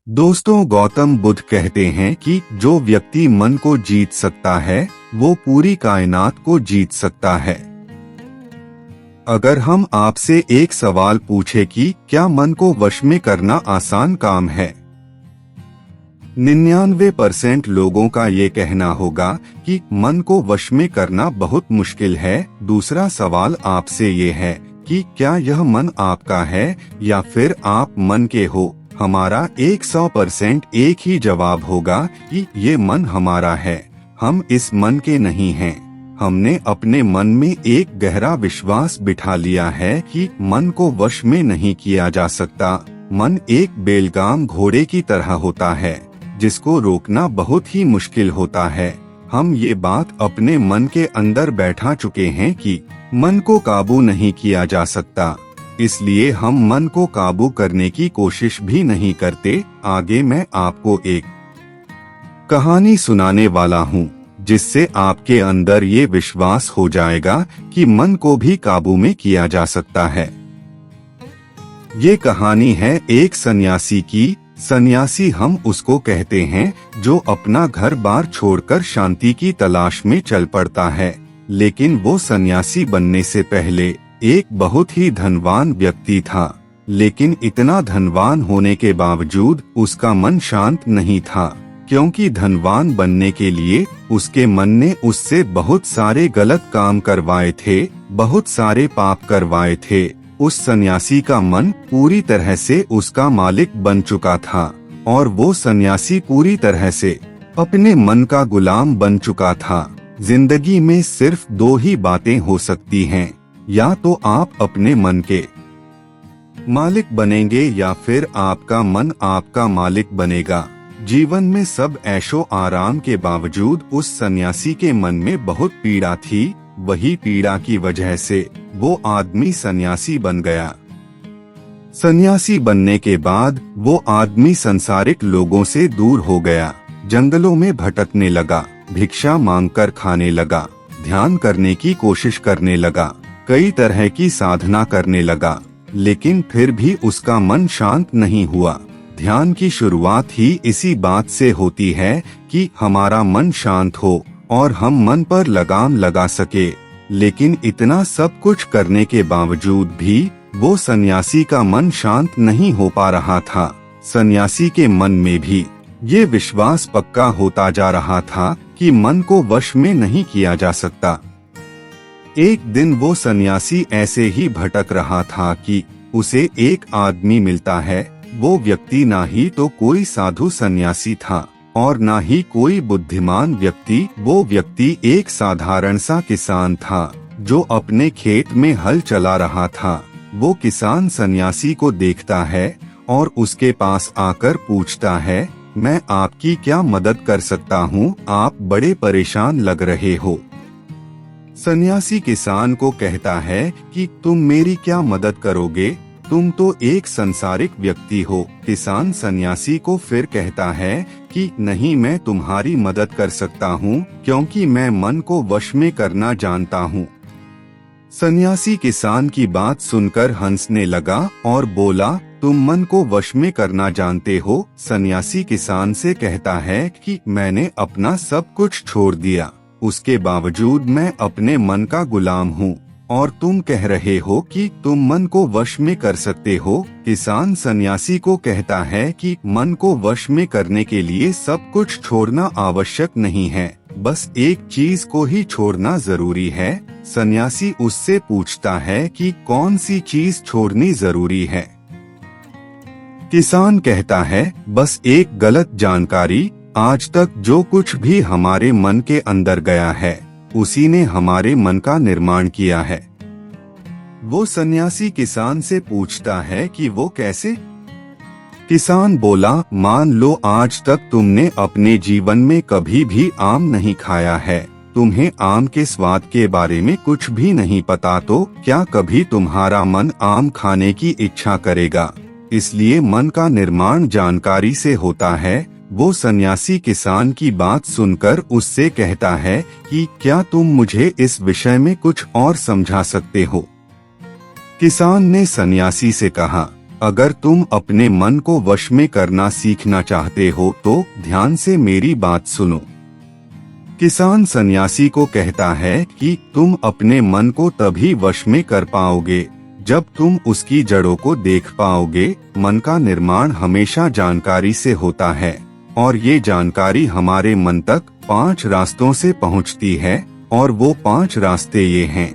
दोस्तों, गौतम बुद्ध कहते हैं कि जो व्यक्ति मन को जीत सकता है वो पूरी कायनात को जीत सकता है। अगर हम आपसे एक सवाल पूछे कि क्या मन को वश में करना आसान काम है, 99% लोगों का ये कहना होगा कि मन को वश में करना बहुत मुश्किल है। दूसरा सवाल आपसे ये है कि क्या यह मन आपका है या फिर आप मन के हो। हमारा 100% एक ही जवाब होगा कि ये मन हमारा है, हम इस मन के नहीं हैं। हमने अपने मन में एक गहरा विश्वास बिठा लिया है कि मन को वश में नहीं किया जा सकता। मन एक बेलगाम घोड़े की तरह होता है जिसको रोकना बहुत ही मुश्किल होता है। हम ये बात अपने मन के अंदर बैठा चुके हैं कि मन को काबू नहीं किया जा सकता, इसलिए हम मन को काबू करने की कोशिश भी नहीं करते। आगे मैं आपको एक कहानी सुनाने वाला हूँ जिससे आपके अंदर ये विश्वास हो जाएगा कि मन को भी काबू में किया जा सकता है। ये कहानी है एक सन्यासी की। सन्यासी हम उसको कहते हैं जो अपना घर बार छोड़कर शांति की तलाश में चल पड़ता है। लेकिन वो सन्यासी बनने से पहले एक बहुत ही धनवान व्यक्ति था। लेकिन इतना धनवान होने के बावजूद उसका मन शांत नहीं था, क्योंकि धनवान बनने के लिए उसके मन ने उससे बहुत सारे गलत काम करवाए थे, बहुत सारे पाप करवाए थे। उस सन्यासी का मन पूरी तरह से उसका मालिक बन चुका था और वो सन्यासी पूरी तरह से अपने मन का गुलाम बन चुका था। जिंदगी में सिर्फ दो ही बातें हो सकती हैं, या तो आप अपने मन के मालिक बनेंगे या फिर आपका मन आपका मालिक बनेगा। जीवन में सब ऐशो आराम के बावजूद उस सन्यासी के मन में बहुत पीड़ा थी। वही पीड़ा की वजह से वो आदमी सन्यासी बन गया। सन्यासी बनने के बाद वो आदमी संसारिक लोगों से दूर हो गया, जंगलों में भटकने लगा, भिक्षा मांगकर खाने लगा, ध्यान करने की कोशिश करने लगा, कई तरह की साधना करने लगा। लेकिन फिर भी उसका मन शांत नहीं हुआ। ध्यान की शुरुआत ही इसी बात से होती है कि हमारा मन शांत हो और हम मन पर लगाम लगा सके। लेकिन इतना सब कुछ करने के बावजूद भी वो सन्यासी का मन शांत नहीं हो पा रहा था। सन्यासी के मन में भी ये विश्वास पक्का होता जा रहा था कि मन को वश में नहीं किया जा सकता। एक दिन वो सन्यासी ऐसे ही भटक रहा था कि उसे एक आदमी मिलता है। वो व्यक्ति ना ही तो कोई साधु सन्यासी था और ना ही कोई बुद्धिमान व्यक्ति। वो व्यक्ति एक साधारण सा किसान था जो अपने खेत में हल चला रहा था। वो किसान सन्यासी को देखता है और उसके पास आकर पूछता है, मैं आपकी क्या मदद कर सकता हूँ? आप बड़े परेशान लग रहे हो। सन्यासी किसान को कहता है कि तुम मेरी क्या मदद करोगे? तुम तो एक संसारिक व्यक्ति हो। किसान सन्यासी को फिर कहता है कि नहीं, मैं तुम्हारी मदद कर सकता हूँ क्योंकि मैं मन को वश में करना जानता हूँ। सन्यासी किसान की बात सुनकर हंसने लगा और बोला, तुम मन को वश में करना जानते हो? सन्यासी किसान से कहता है कि मैंने अपना सब कुछ छोड़ दिया, उसके बावजूद मैं अपने मन का गुलाम हूँ और तुम कह रहे हो कि तुम मन को वश में कर सकते हो। किसान सन्यासी को कहता है कि मन को वश में करने के लिए सब कुछ छोड़ना आवश्यक नहीं है, बस एक चीज को ही छोड़ना जरूरी है। सन्यासी उससे पूछता है कि कौन सी चीज छोड़नी जरूरी है? किसान कहता है, बस एक गलत जानकारी। आज तक जो कुछ भी हमारे मन के अंदर गया है उसी ने हमारे मन का निर्माण किया है। वो सन्यासी किसान से पूछता है कि वो कैसे? किसान बोला, मान लो आज तक तुमने अपने जीवन में कभी भी आम नहीं खाया है, तुम्हें आम के स्वाद के बारे में कुछ भी नहीं पता, तो क्या कभी तुम्हारा मन आम खाने की इच्छा करेगा? इसलिए मन का निर्माण जानकारी से होता है। वो सन्यासी किसान की बात सुनकर उससे कहता है कि क्या तुम मुझे इस विषय में कुछ और समझा सकते हो? किसान ने सन्यासी से कहा, अगर तुम अपने मन को वश में करना सीखना चाहते हो तो ध्यान से मेरी बात सुनो। किसान सन्यासी को कहता है कि तुम अपने मन को तभी वश में कर पाओगे जब तुम उसकी जड़ों को देख पाओगे। मन का निर्माण हमेशा जानकारी से होता है और ये जानकारी हमारे मन तक 5 रास्तों से पहुंचती है और वो 5 रास्ते ये हैं।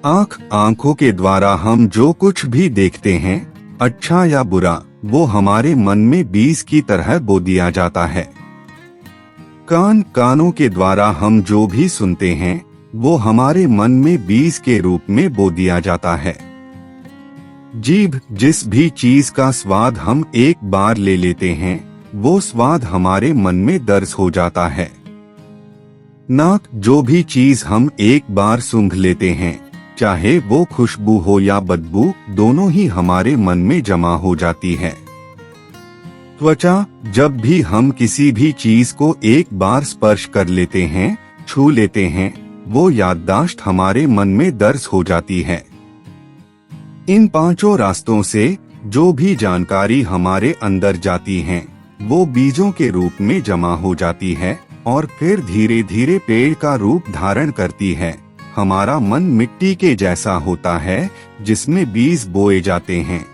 आंखों के द्वारा हम जो कुछ भी देखते हैं, अच्छा या बुरा, वो हमारे मन में बीज की तरह बो दिया जाता है। कानों के द्वारा हम जो भी सुनते हैं वो हमारे मन में बीज के रूप में बो दिया जाता है। जीभ जिस भी चीज का स्वाद हम एक बार ले लेते हैं वो स्वाद हमारे मन में दर्ज हो जाता है। नाक जो भी चीज हम एक बार सूंघ लेते हैं, चाहे वो खुशबू हो या बदबू, दोनों ही हमारे मन में जमा हो जाती है। त्वचा जब भी हम किसी भी चीज को एक बार स्पर्श कर लेते हैं, छू लेते हैं, वो याददाश्त हमारे मन में दर्ज हो जाती है। इन 5 रास्तों से जो भी जानकारी हमारे अंदर जाती है वो बीजों के रूप में जमा हो जाती है और फिर धीरे धीरे पेड़ का रूप धारण करती है। हमारा मन मिट्टी के जैसा होता है जिसमें बीज बोए जाते हैं।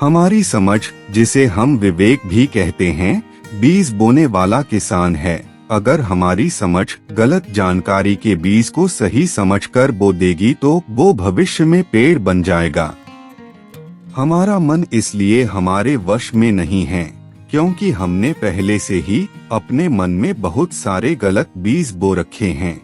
हमारी समझ, जिसे हम विवेक भी कहते हैं, बीज बोने वाला किसान है। अगर हमारी समझ गलत जानकारी के बीज को सही समझकर बो देगी तो वो भविष्य में पेड़ बन जाएगा। हमारा मन इसलिए हमारे वश में नहीं है क्योंकि हमने पहले से ही अपने मन में बहुत सारे गलत बीज बो रखे हैं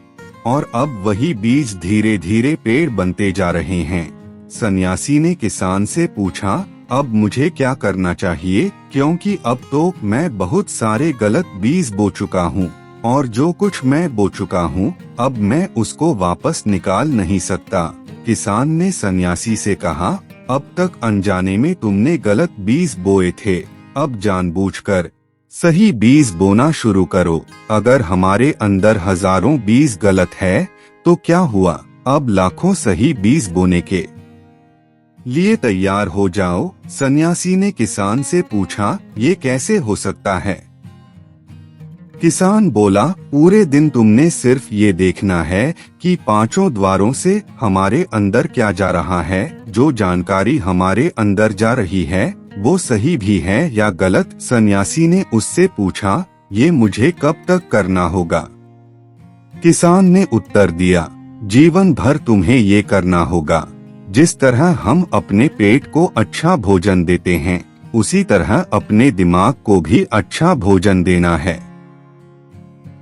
और अब वही बीज धीरे धीरे पेड़ बनते जा रहे हैं। सन्यासी ने किसान से पूछा, अब मुझे क्या करना चाहिए, क्योंकि अब तो मैं बहुत सारे गलत बीज बो चुका हूँ और जो कुछ मैं बो चुका हूँ अब मैं उसको वापस निकाल नहीं सकता। किसान ने सन्यासी से कहा, अब तक अनजाने में तुमने गलत बीज बोए थे, अब जानबूझकर सही बीज बोना शुरू करो। अगर हमारे अंदर हजारों बीज गलत है तो क्या हुआ, अब लाखों सही बीज बोने के लिए तैयार हो जाओ। सन्यासी ने किसान से पूछा, ये कैसे हो सकता है? किसान बोला, पूरे दिन तुमने सिर्फ ये देखना है कि 5 द्वारों से हमारे अंदर क्या जा रहा है। जो जानकारी हमारे अंदर जा रही है वो सही भी है या गलत? सन्यासी ने उससे पूछा, ये मुझे कब तक करना होगा? किसान ने उत्तर दिया, जीवन भर तुम्हें ये करना होगा। जिस तरह हम अपने पेट को अच्छा भोजन देते हैं उसी तरह अपने दिमाग को भी अच्छा भोजन देना है।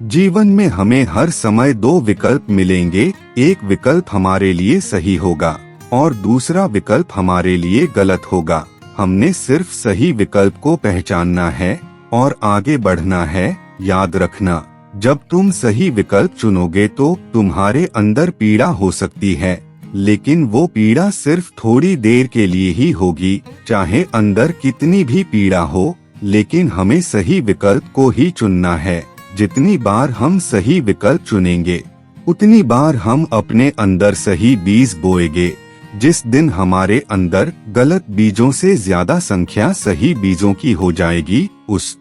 जीवन में हमें हर समय 2 विकल्प मिलेंगे, एक विकल्प हमारे लिए सही होगा और दूसरा विकल्प हमारे लिए गलत होगा। हमने सिर्फ सही विकल्प को पहचानना है और आगे बढ़ना है। याद रखना, जब तुम सही विकल्प चुनोगे तो तुम्हारे अंदर पीड़ा हो सकती है, लेकिन वो पीड़ा सिर्फ थोड़ी देर के लिए ही होगी। चाहे अंदर कितनी भी पीड़ा हो, लेकिन हमें सही विकल्प को ही चुनना है। जितनी बार हम सही विकल्प चुनेंगे उतनी बार हम अपने अंदर सही बीज बोएंगे। जिस दिन हमारे अंदर गलत बीजों से ज्यादा संख्या सही बीजों की हो जाएगी, उस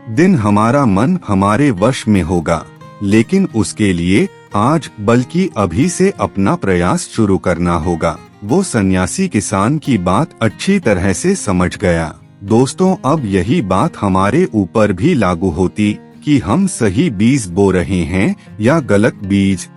दिन हमारा मन हमारे वश में होगा। लेकिन उसके लिए आज बल्कि अभी से अपना प्रयास शुरू करना होगा। वो सन्यासी किसान की बात अच्छी तरह से समझ गया। दोस्तों, अब यही बात हमारे ऊपर भी लागू होती कि हम सही बीज बो रहे हैं या गलत बीज।